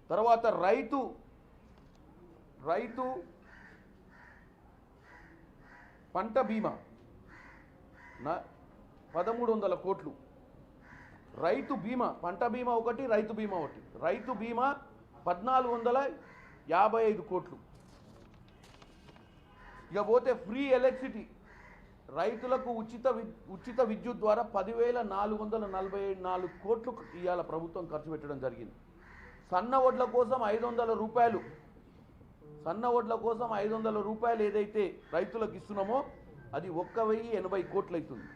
తర్వాత రైతు పంట బీమా 1300 కోట్లు, రైతు బీమా పంట బీమా ఒకటి, రైతు బీమా ఒకటి, రైతు బీమా 1455 కోట్లు. ఇక పోతే ఫ్రీ ఎలక్ట్రిసిటీ రైతులకు ఉచిత విద్యుత్ ద్వారా 10,444 కోట్లు ఇవాళ ప్రభుత్వం ఖర్చు పెట్టడం జరిగింది. సన్న వడ్ల కోసం 500 రూపాయలు, సన్న వడ్ల కోసం 500 రూపాయలు ఏదైతే రైతులకు ఇస్తున్నామో అది 1,080 కోట్లు అవుతుంది.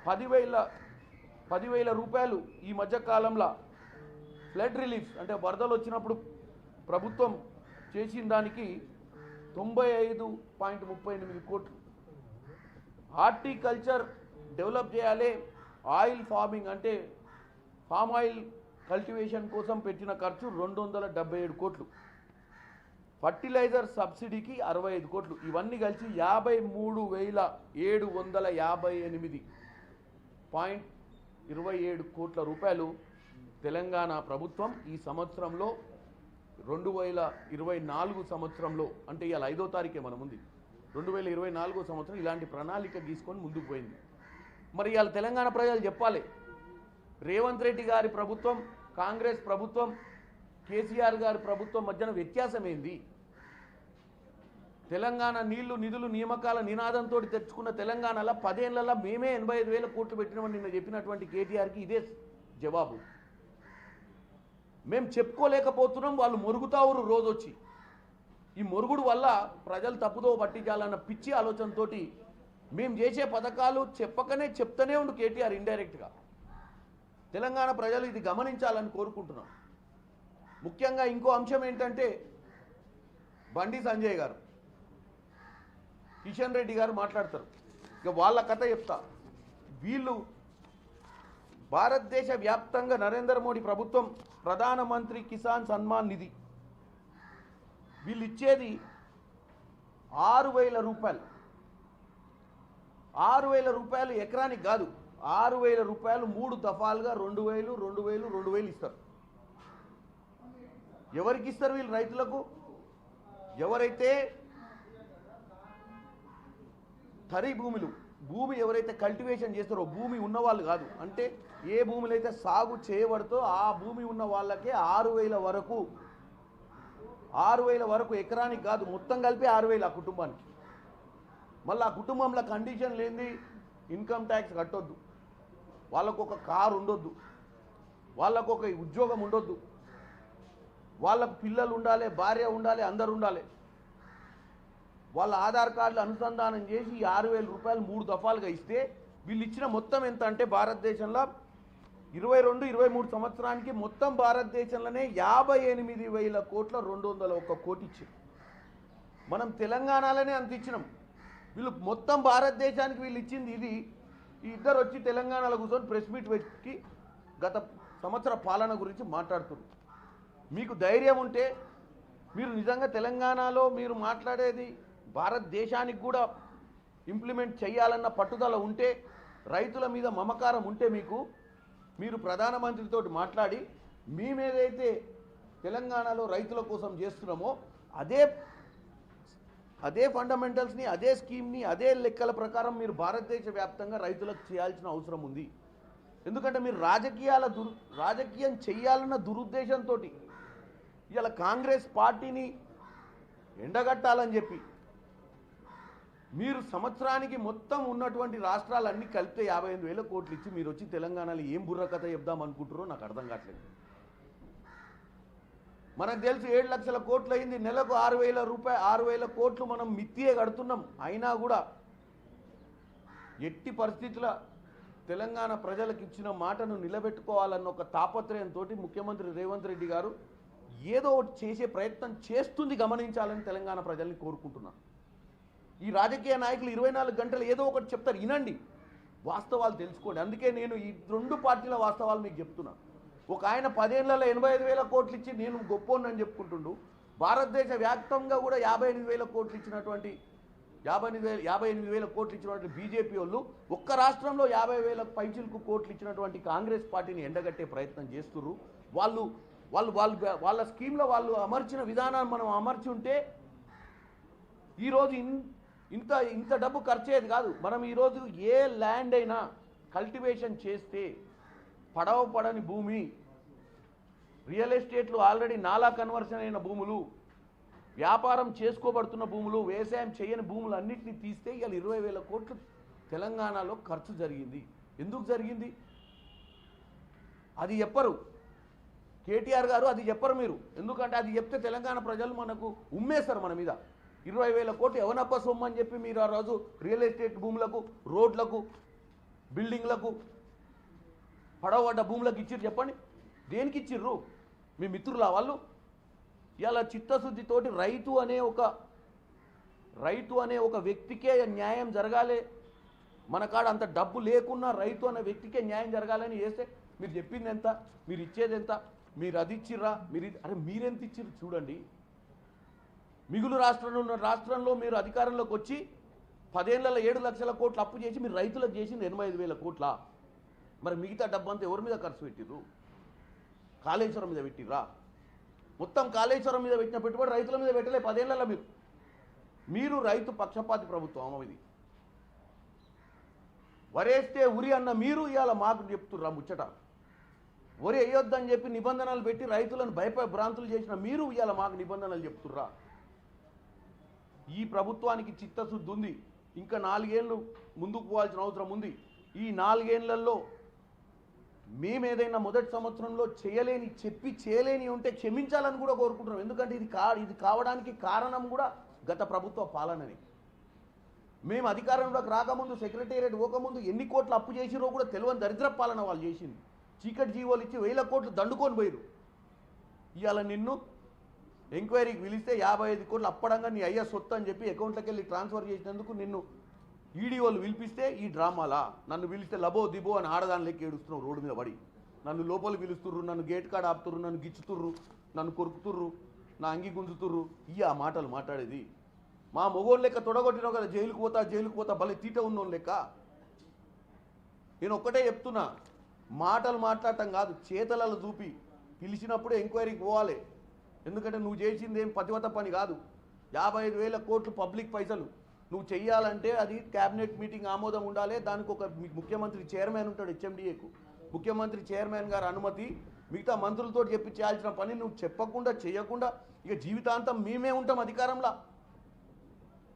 10,000 రూపాయలు ఈ మధ్యకాలంలో ఫ్లడ్ రిలీఫ్ అంటే వరదలు వచ్చినప్పుడు ప్రభుత్వం చేసిన దానికి 95.38 కోట్లు. హార్టికల్చర్ డెవలప్ చేయాలి, ఆయిల్ ఫార్మింగ్ అంటే ఫామ్ ఆయిల్ కల్టివేషన్ కోసం పెట్టిన ఖర్చు 277 కోట్లు. ఫర్టిలైజర్ సబ్సిడీకి 65 కోట్లు. ఇవన్నీ కలిసి 53,758.27 కోట్ల రూపాయలు తెలంగాణ ప్రభుత్వం ఈ సంవత్సరంలో 2024 సంవత్సరంలో అంటే ఇవాళ 5వ తారీఖే మన ముందు 2024 సంవత్సరం ఇలాంటి ప్రణాళిక గీసుకొని ముందుకు పోయింది. మరి ఇవాళ తెలంగాణ ప్రజలు చెప్పాలి, రేవంత్ రెడ్డి గారి ప్రభుత్వం, కాంగ్రెస్ ప్రభుత్వం, కేసీఆర్ గారి ప్రభుత్వం మధ్యన వ్యత్యాసం ఏంది? తెలంగాణ నీళ్లు నిధులు నియామకాల నినాదంతో తెచ్చుకున్న తెలంగాణలో 10 ఏళ్లలో మేమే 85,000 కోట్లు పెట్టినామని నిన్న చెప్పినటువంటి కేటీఆర్కి ఇదే జవాబు. మేము చెప్పుకోలేకపోతున్నాం, వాళ్ళు మొరుగుతావురు రోజొచ్చి. ఈ మొరుగుడు వల్ల ప్రజలు తప్పుదో పట్టించాలన్న పిచ్చి ఆలోచనతో మేము చేసే పథకాలు చెప్తూనే ఉండు కేటీఆర్ ఇండైరెక్ట్గా. తెలంగాణ ప్రజలు ఇది గమనించాలని కోరుకుంటున్నాం. ముఖ్యంగా ఇంకో అంశం ఏంటంటే బండి సంజయ్ గారు, కిషన్ రెడ్డి గారు మాట్లాడతారు. ఇక వాళ్ళ కథ చెప్తా. వీళ్ళు భారతదేశ వ్యాప్తంగా నరేంద్ర మోడీ ప్రభుత్వం ప్రధానమంత్రి కిసాన్ సన్మాన్ నిధి వీళ్ళు ఇచ్చేది 6,000 రూపాయలు. 6,000 రూపాయలు ఎకరానికి కాదు, 6,000 రూపాయలు 3 దఫాలుగా 2,000, 2,000, 2,000 ఇస్తారు. ఎవరికి ఇస్తారు వీళ్ళు? రైతులకు. ఎవరైతే తరి భూమి ఎవరైతే కల్టివేషన్ చేస్తారో భూమి ఉన్నవాళ్ళు కాదు, అంటే ఏ భూమిలో అయితే సాగు చేయబడుతో ఆ భూమి ఉన్న వాళ్ళకే 6,000 వరకు ఎకరానికి కాదు, మొత్తం కలిపి 6,000 ఆ కుటుంబానికి. మళ్ళీ ఆ కుటుంబంలో కండిషన్ లేనిది ఇన్కమ్ ట్యాక్స్ కట్టొద్దు, వాళ్ళకు ఒక కారు ఉండొద్దు, వాళ్ళకు ఒక ఉద్యోగం ఉండొద్దు, వాళ్ళకు పిల్లలు ఉండాలి, భార్య ఉండాలి, అందరు ఉండాలి. వాళ్ళ ఆధార్ కార్డులు అనుసంధానం చేసి 6,000 రూపాయలు 3 దఫాలుగా ఇస్తే వీళ్ళు ఇచ్చిన మొత్తం ఎంత అంటే భారతదేశంలో 22-23 సంవత్సరానికి మొత్తం భారతదేశంలోనే 58,000 కోట్ల 201 కోటి ఇచ్చారు. మనం తెలంగాణలోనే అంత ఇచ్చినాం. వీళ్ళు మొత్తం భారతదేశానికి వీళ్ళు ఇచ్చింది ఇది. ఈ ఇద్దరు వచ్చి తెలంగాణలో కూర్చొని ప్రెస్ మీట్ పెట్టి గత సంవత్సర పాలన గురించి మాట్లాడుతున్నారు. మీకు ధైర్యం ఉంటే మీరు నిజంగా తెలంగాణలో మీరు మాట్లాడేది భారతదేశానికి కూడా ఇంప్లిమెంట్ చేయాలన్న పట్టుదల ఉంటే, రైతుల మీద మమకారం ఉంటే మీరు ప్రధానమంత్రితో మాట్లాడి మేమేదైతే తెలంగాణలో రైతుల కోసం చేస్తున్నామో అదే ఫండమెంటల్స్ని, అదే స్కీమ్ని, అదే లెక్కల ప్రకారం మీరు భారతదేశ వ్యాప్తంగా రైతులకు చేయాల్సిన అవసరం ఉంది. ఎందుకంటే మీరు రాజకీయం చేయాలన్న దురుద్దేశంతో ఇవాళ కాంగ్రెస్ పార్టీని ఎండగట్టాలని చెప్పి మీరు సంవత్సరానికి మొత్తం ఉన్నటువంటి రాష్ట్రాలన్నీ కలిపితే 58,000 కోట్లు ఇచ్చి మీరు వచ్చి తెలంగాణలో ఏం బుర్రకథ చెప్దాం అనుకుంటారో నాకు అర్థం కావట్లేదు. మనకు తెలిసి 7 లక్షల కోట్లు అయింది, నెలకు 6,000 కోట్లు మనం మిత్తియే కడుతున్నాం. అయినా కూడా ఎట్టి పరిస్థితుల తెలంగాణ ప్రజలకు ఇచ్చిన మాటను నిలబెట్టుకోవాలన్న ఒక తాపత్రయంతో ముఖ్యమంత్రి రేవంత్ రెడ్డి గారు ఏదో ఒకటి చేసే ప్రయత్నం చేస్తుంది, గమనించాలని తెలంగాణ ప్రజల్ని కోరుకుంటున్నాను. ఈ రాజకీయ నాయకులు 24 గంటలు ఏదో ఒకటి చెప్తారు, వినండి, వాస్తవాలు తెలుసుకోండి. అందుకే నేను ఈ 2 పార్టీల వాస్తవాలు మీకు చెప్తున్నాను. ఒక ఆయన 10 ఏళ్లలో 85,000 కోట్లు ఇచ్చి నేను గొప్పోనని చెప్పుకుంటుండు. భారతదేశ వ్యాప్తంగా కూడా 58,000 కోట్లు ఇచ్చినటువంటి 58,000 కోట్లు ఇచ్చినటువంటి బీజేపీ వాళ్ళు ఒక్క రాష్ట్రంలో 50,000 పైచిలకు కోట్లు ఇచ్చినటువంటి కాంగ్రెస్ పార్టీని ఎండగట్టే ప్రయత్నం చేస్తున్నారు. వాళ్ళు వాళ్ళు వాళ్ళు వాళ్ళ స్కీమ్లో వాళ్ళు అమర్చిన విధానాన్ని మనం అమర్చి ఉంటే ఈరోజు ఇంత ఇంత డబ్బు ఖర్చు అయ్యేది కాదు. మనం ఈరోజు ఏ ల్యాండ్ అయినా కల్టివేషన్ చేస్తే పడని భూమి, రియల్ ఎస్టేట్లు ఆల్రెడీ నాలా కన్వర్షన్ అయిన భూములు, వ్యాపారం చేసుకోబడుతున్న భూములు, వ్యవసాయం చేయని భూములు అన్నింటినీ తీస్తే ఇవాళ 20,000 కోట్లు తెలంగాణలో ఖర్చు జరిగింది. ఎందుకు జరిగింది అది చెప్పరు కేటీఆర్ గారు, అది చెప్పరు మీరు. ఎందుకంటే అది చెప్తే తెలంగాణ ప్రజలు మనకు ఉమ్మేస్తారు మన మీద. 20,000 కోట్లు ఎవనప్ప సొమ్ము అని చెప్పి మీరు ఆ రోజు రియల్ ఎస్టేట్ భూములకు, రోడ్లకు, బిల్డింగ్లకు, పడవడ్డ భూములకు ఇచ్చిర్రు చెప్పండి. దేనికి ఇచ్చిర్రు? మీ మిత్రులా వాళ్ళు? ఇలా చిత్తశుద్ధితోటి రైతు అనే ఒక వ్యక్తికే న్యాయం జరగాలి, మన కాడ అంత డబ్బు లేకున్నా రైతు అనే వ్యక్తికే న్యాయం జరగాలని చేస్తే మీరు చెప్పింది ఎంత, మీరు ఇచ్చేది ఎంత, మీరు అది ఇచ్చిర్రా, మీరెంత ఇచ్చిర్రు చూడండి. మిగులు రాష్ట్రంలో మీరు అధికారంలోకి వచ్చి 10 ఏళ్లలో 7 లక్షల కోట్లు అప్పు చేసి మీరు రైతులకు చేసింది 85,000 కోట్ల. మరి మిగతా డబ్బంతా ఎవరి మీద ఖర్చు పెట్టిర్రు? కాళేశ్వరం మీద పెట్టిర్రా? మొత్తం కాళేశ్వరం మీద పెట్టిన పెట్టుబడి రైతుల మీద పెట్టలే 10 ఏళ్లలో. మీరు రైతు పక్షపాతి ప్రభుత్వం ఇది. వరేస్తే ఉరి అన్న మీరు ఇవాళ మాకు చెప్తుర్రా ముచ్చట. వరి వేయొద్దని చెప్పి నిబంధనలు పెట్టి రైతులను భ్రాంతులు చేసిన మీరు ఇవాళ మాకు నిబంధనలు చెప్తుర్రా? ఈ ప్రభుత్వానికి చిత్తశుద్ధి ఉంది. ఇంకా 4 ఏళ్ళు ముందుకు పోవాల్సిన అవసరం ఉంది. ఈ 4 ఏళ్లలో మేమేదైనా మొదటి సంవత్సరంలో చేయలేని ఉంటే క్షమించాలని కూడా కోరుకుంటున్నాం. ఎందుకంటే ఇది కావడానికి కారణం కూడా గత ప్రభుత్వ పాలనని. మేము అధికారంలోకి రాకముందు, సెక్రటేరియట్ పోకముందు ఎన్ని కోట్లు అప్పు చేసిరో కూడా తెలియని దరిద్ర పాలన వాళ్ళు చేసింది. చీకటి జీవోలు ఇచ్చి 1000 కోట్లు దండుకొని పోయారు. ఇవాళ నిన్ను ఎంక్వైరీకి పిలిస్తే 55 కోట్లు అప్పడంగా నీ అయ్యా సొత్తు అని చెప్పి అకౌంట్లోకి వెళ్ళి ట్రాన్స్ఫర్ చేసినందుకు నిన్ను ఈడీ వాళ్ళు పిలిపిస్తే ఈ డ్రామాలా? నన్ను పిలిస్తే లబో దిబో అని ఆడదాని లెక్క ఏడుస్తున్నావు రోడ్డు మీద పడి. నన్ను లోపల పిలుస్తుర్రు, నన్ను గేట్ కాడ ఆపుతుర్రు, నన్ను గిచ్చుతుర్రు, నన్ను కొరుకుతుర్రు, నా అంగి గుంజుతుర్రు. ఆ మాటలు మాట్లాడేది? మా మొగోళ్ళ లెక్క తొడగొట్టినావు కదా, జైలుకు పోతా భలే తీట ఉన్నోళ్ళ లెక్క. నేను ఒక్కటే చెప్తున్నా, మాటలు మాట్లాడటం కాదు, చేతలలో చూపి పిలిచినప్పుడు ఎంక్వైరీకి పోవాలి. ఎందుకంటే నువ్వు చేసింది ఏం పతివత పని కాదు. 55,000 కోట్లు పబ్లిక్ పైసలు నువ్వు చెయ్యాలంటే అది క్యాబినెట్ మీటింగ్ ఆమోదం ఉండాలి. దానికి ఒక ముఖ్యమంత్రి చైర్మన్ ఉంటాడు, హెచ్ఎండిఏకు. ముఖ్యమంత్రి చైర్మన్ గారు అనుమతి, మిగతా మంత్రులతో చెప్పి చేయాల్సిన పని నువ్వు చెప్పకుండా చేయకుండా ఇక జీవితాంతం మేమే ఉంటాం అధికారంలో.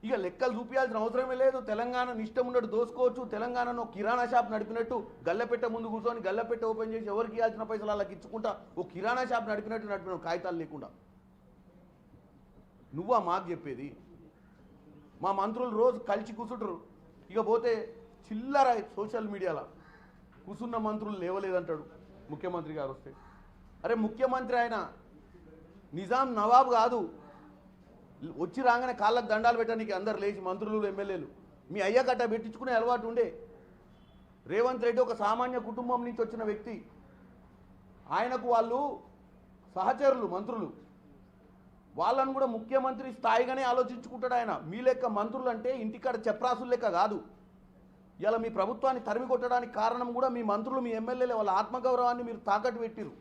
ఇక లెక్కలు చూపించాల్సిన అవసరమే లేదు. తెలంగాణను ఇష్టం ఉన్నట్టు దోసుకోవచ్చు. తెలంగాణను కిరాణా షాప్ నడిపినట్టు గల్లెపెట్ట ముందు కూర్చొని గల్లెపెట్ట ఓపెన్ చేసి ఎవరికి ఇవ్వాల్సిన పైసలు వాళ్ళకి ఇచ్చుకుంటా ఓ కిరాణా షాప్ నడిపినావు, కాగితాలు లేకుండా. నువ్వా మాకు చెప్పేది? మా మంత్రులు రోజు కలిసి కూర్చుంటారు. ఇక పోతే చిల్లర సోషల్ మీడియాలో కూర్చున్న మంత్రులు లేవలేదంటాడు ముఖ్యమంత్రి గారు వస్తే. అరే ముఖ్యమంత్రి ఆయన నిజాం నవాబు కాదు. వచ్చి రాగానే కాళ్ళకు దండాలు పెట్టడానికి అందరు లేచి మంత్రులు, ఎమ్మెల్యేలు మీ అయ్య కట్ట పెట్టించుకునే అలవాటు ఉండే. రేవంత్ రెడ్డి ఒక సామాన్య కుటుంబం నుంచి వచ్చిన వ్యక్తి. ఆయనకు వాళ్ళు సహచరులు మంత్రులు, వాళ్ళను కూడా ముఖ్యమంత్రి స్థాయిగానే ఆలోచించుకుంటాడు ఆయన. మీ లెక్క మంత్రులు అంటే ఇంటికాడ చెప్రాసులు లెక్క కాదు. ఇలా మీ ప్రభుత్వాన్ని తరిమి కొట్టడానికి కారణం కూడా మీ మంత్రులు, మీ ఎమ్మెల్యేలు. వాళ్ళ ఆత్మగౌరవాన్ని మీరు తాకట్టు పెట్టిరు.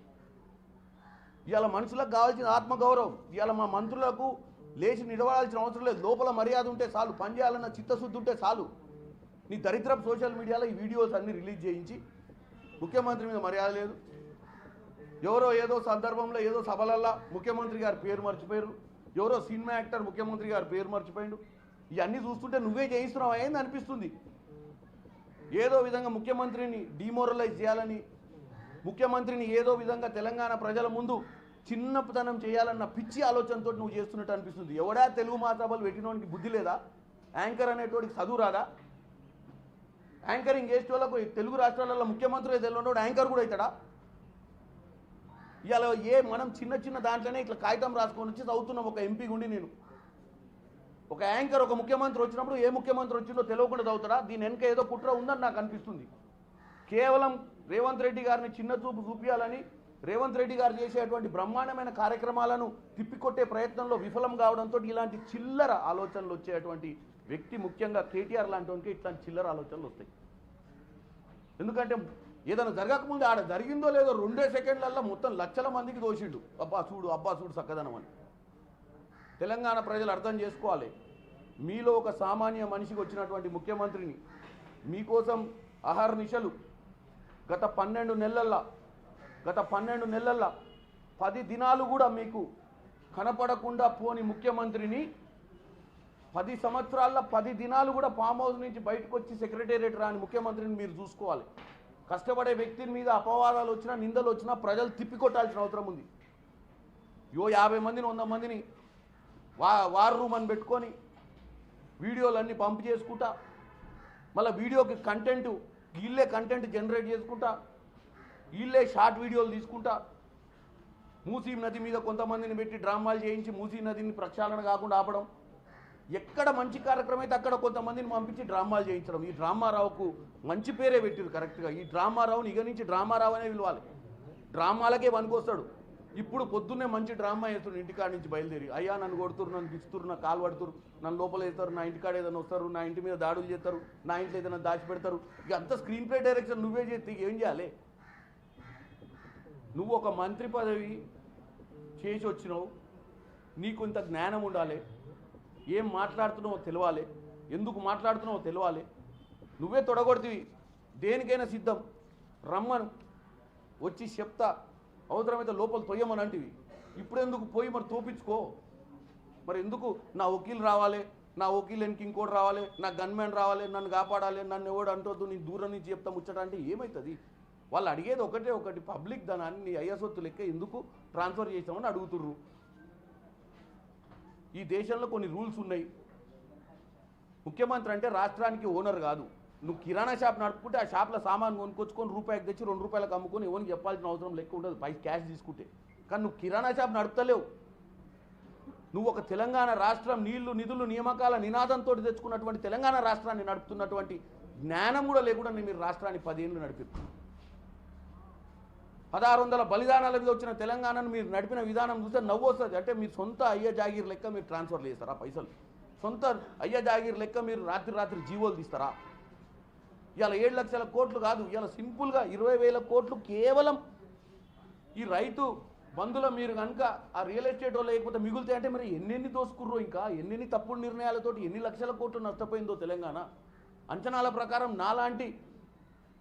ఇవాళ మనుషులకు కావాల్సిన ఆత్మగౌరవం. ఇవాళ మా మంత్రులకు లేచి నిలబడాల్సిన అవసరం లేదు. లోపల మర్యాద ఉంటే చాలు, పనిచేయాలన్న చిత్తశుద్ధి ఉంటే చాలు. నీ దరిద్రపు సోషల్ మీడియాలో ఈ వీడియోస్ అన్నీ రిలీజ్ చేయించి ముఖ్యమంత్రి మీద మర్యాద లేదు. ఎవరో ఏదో సందర్భంలో ఏదో సభలల్లా ముఖ్యమంత్రి గారి పేరు మర్చిపోయారు. ఎవరో సినిమా యాక్టర్ ముఖ్యమంత్రి గారి పేరు మర్చిపోయాడు. ఇవన్నీ చూస్తుంటే నువ్వే చేయిస్తున్నావు అయింది అనిపిస్తుంది. ఏదో విధంగా ముఖ్యమంత్రిని డిమోరలైజ్ చేయాలని, ముఖ్యమంత్రిని ఏదో విధంగా తెలంగాణ ప్రజల ముందు చిన్నతనం చేయాలన్న పిచ్చి ఆలోచనతో నువ్వు చేస్తున్నట్టు అనిపిస్తుంది. ఎవడా తెలుగు మాసభలు పెట్టినోనికి బుద్ధి లేదా? యాంకర్ అనేటోడికి చదువు రాదా? యాంకరింగ్ చేసే వాళ్ళకు తెలుగు రాష్ట్రాలలో ముఖ్యమంత్రి తెలియనోడు యాంకర్ కూడా అవుతాడా? ఇవాళ మనం చిన్న దాంట్లోనే ఇట్లా కాగితం రాసుకొని వచ్చి చదువుతున్నాం. ఒక ఎంపీ గుండి నేను ఒక యాంకర్, ఒక ముఖ్యమంత్రి వచ్చినప్పుడు ఏ ముఖ్యమంత్రి వచ్చిందో తెలియకుండా చదువుతాడా? దీని వెనక ఏదో కుట్ర ఉందని నాకు అనిపిస్తుంది. కేవలం రేవంత్ రెడ్డి గారిని చిన్న చూపు చూపించాలని, రేవంత్ రెడ్డి గారు చేసేటువంటి బ్రహ్మాండమైన కార్యక్రమాలను తిప్పికొట్టే ప్రయత్నంలో విఫలం కావడంతో ఇలాంటి చిల్లర ఆలోచనలు వచ్చేటువంటి వ్యక్తి ముఖ్యంగా కేటీఆర్ లాంటి వానికి ఇట్లాంటి చిల్లర ఆలోచనలు వస్తాయి. ఎందుకంటే ఏదైనా జరగకముందు ఆడ జరిగిందో లేదో 2 సెకండ్లలో మొత్తం లక్షల మందికి దోషిండు. అబ్బా చూడు చక్కదనం అని. తెలంగాణ ప్రజలు అర్థం చేసుకోవాలి. మీలో ఒక సామాన్య మనిషికి వచ్చినటువంటి ముఖ్యమంత్రిని మీకోసం అహర్నిశలు గత 12 నెలల్లో 10 దినాలు కూడా మీకు కనపడకుండా పోని ముఖ్యమంత్రిని 10 సంవత్సరాల్లో 10 దినాలు కూడా ఫామ్ హౌస్ నుంచి బయటకు వచ్చి సెక్రటేరియట్ రాని ముఖ్యమంత్రిని మీరు చూసుకోవాలి. కష్టపడే వ్యక్తి మీద అపవాదాలు వచ్చినా నిందలు వచ్చినా ప్రజలు తిప్పికొట్టాల్సిన అవసరం ఉంది. 50 మందిని 100 మందిని వార్ రూమ్ అని పెట్టుకొని వీడియోలన్నీ పంప్ చేసుకుంటా, మళ్ళీ వీడియోకి వీళ్ళే కంటెంట్ జనరేట్ చేసుకుంటా, వీళ్ళే షార్ట్ వీడియోలు తీసుకుంటా, మూసీ నది మీద కొంతమందిని పెట్టి డ్రామాలు చేయించి మూసీ నదిని ప్రక్షాళన కాకుండా ఆపడం, ఎక్కడ మంచి కార్యక్రమం అయితే అక్కడ కొంతమందిని పంపించి డ్రామాలు చేయించడం. ఈ డ్రామారావుకు మంచి పేరే పెట్టిరు కరెక్ట్గా. ఈ డ్రామారావుని ఇక నుంచి డ్రామారావు అనే పిలవాలి. డ్రామాలకే పనికొస్తాడు. ఇప్పుడు పొద్దున్నే మంచి డ్రామా వేస్తాడు ఇంటికాడ నుంచి బయలుదేరి. అయ్యా నన్ను కొడుతురు, నన్ను గిస్తురు, నా కాలు పడుతురు, నన్ను లోపల వేస్తారు, నా ఇంటికాడ ఏదైనా వస్తారు, నా ఇంటి మీద దాడులు చేస్తారు, నా ఇంట్లో ఏదైనా దాచిపెడతారు. ఇక అంత స్క్రీన్ ప్లే డైరెక్షన్ నువ్వే చేస్తే ఏం చేయాలి? నువ్వు ఒక మంత్రి పదవి చేసి వచ్చినావు, నీకు ఇంత జ్ఞానం ఉండాలి, ఏం మాట్లాడుతున్నావో తెలవాలి, ఎందుకు మాట్లాడుతున్నావో తెలవాలి. నువ్వే తొడగొడితివి, దేనికైనా సిద్ధం, రమ్మను, వచ్చి చెప్తా, అవసరమైతే లోపల తొయ్యమని అంటివి. ఇప్పుడు ఎందుకు పోయి మరి తోపించుకో. మరి ఎందుకు నా వకీలు రావాలి, నా వకీలు వెనక్కి ఇంకోటి రావాలి, నా గన్మ్యాన్ రావాలి, నన్ను కాపాడాలి, నన్ను ఎవడు అంటొద్దు, నీ దూరం నుంచి చెప్తా ముచ్చట అంటే ఏమవుతుంది? వాళ్ళు అడిగేది ఒకటి పబ్లిక్ ధనాన్ని నీ అయ్యసొత్తు లెక్క ఎందుకు ట్రాన్స్ఫర్ చేసామని అడుగుతుర్రు. ఈ దేశంలో కొన్ని రూల్స్ ఉన్నాయి. ముఖ్యమంత్రి అంటే రాష్ట్రానికి ఓనర్ కాదు. నువ్వు కిరాణా షాప్ నడుపుకుంటే ఆ షాప్లో సామాన్ కొనుక్కొచ్చుకొని రూపాయికి తెచ్చి 2 రూపాయలకు అమ్ముకొని ఎవరికి చెప్పాల్సిన అవసరం లెక్క ఉండదు క్యాష్ తీసుకుంటే. కానీ నువ్వు కిరాణా షాప్ నడుపుతలేవు. నువ్వు ఒక తెలంగాణ రాష్ట్రం నీళ్లు నిధులు నియామకాల నినాదంతో తెచ్చుకున్నటువంటి తెలంగాణ రాష్ట్రాన్ని నడుపుతున్నటువంటి జ్ఞానం కూడా లేకుండా మీరు రాష్ట్రాన్ని 10 ఏళ్ళు నడిపారు. 1600 బలిదానాల మీద వచ్చిన తెలంగాణను మీరు నడిపిన విధానం చూస్తే నవ్వు వస్తుంది. అంటే మీరు సొంత అయ్య జాగీర్ లెక్క మీరు ట్రాన్స్ఫర్ చేస్తారా పైసలు? సొంత అయ్య జాగీర్ లెక్క మీరు రాత్రి జీవోలు తీస్తారా? ఇవాళ 7 లక్షల కోట్లు కాదు, ఇవాళ సింపుల్గా 20,000 కోట్లు కేవలం ఈ రైతు బంధుల మీరు కనుక ఆ రియల్ ఎస్టేట్ లేకపోతే మిగులుతాయి. అంటే మరి ఎన్నెన్ని దోసుకుర్రో, ఇంకా ఎన్నెన్ని తప్పుడు నిర్ణయాలతోటి ఎన్ని లక్షల కోట్లు నష్టపోయిందో తెలంగాణ. అంచనాల ప్రకారం నాలాంటి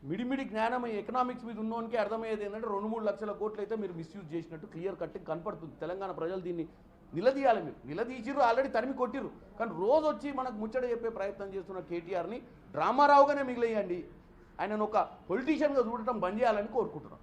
మిడిమిడి జ్ఞానం ఎకనామిక్స్ మీద ఉన్నోనికి అర్థమయ్యేది ఏంటంటే 2-3 లక్షల కోట్లు అయితే మీరు మిస్యూజ్ చేసినట్టు క్లియర్ కట్ కనపడుతుంది. తెలంగాణ ప్రజలు దీన్ని నిలదీయాలి. మీరు నిలదీసిర్రు, ఆల్రెడీ తరిమి కొట్టిర్రు. కానీ రోజు వచ్చి మనకు ముచ్చట చెప్పే ప్రయత్నం చేస్తున్న కేటీఆర్ని డ్రామారావుగానే మిగిలేయండి. ఆయనను ఒక పొలిటీషియన్గా చూడటం బంద్ చేయాలని కోరుకుంటున్నాం.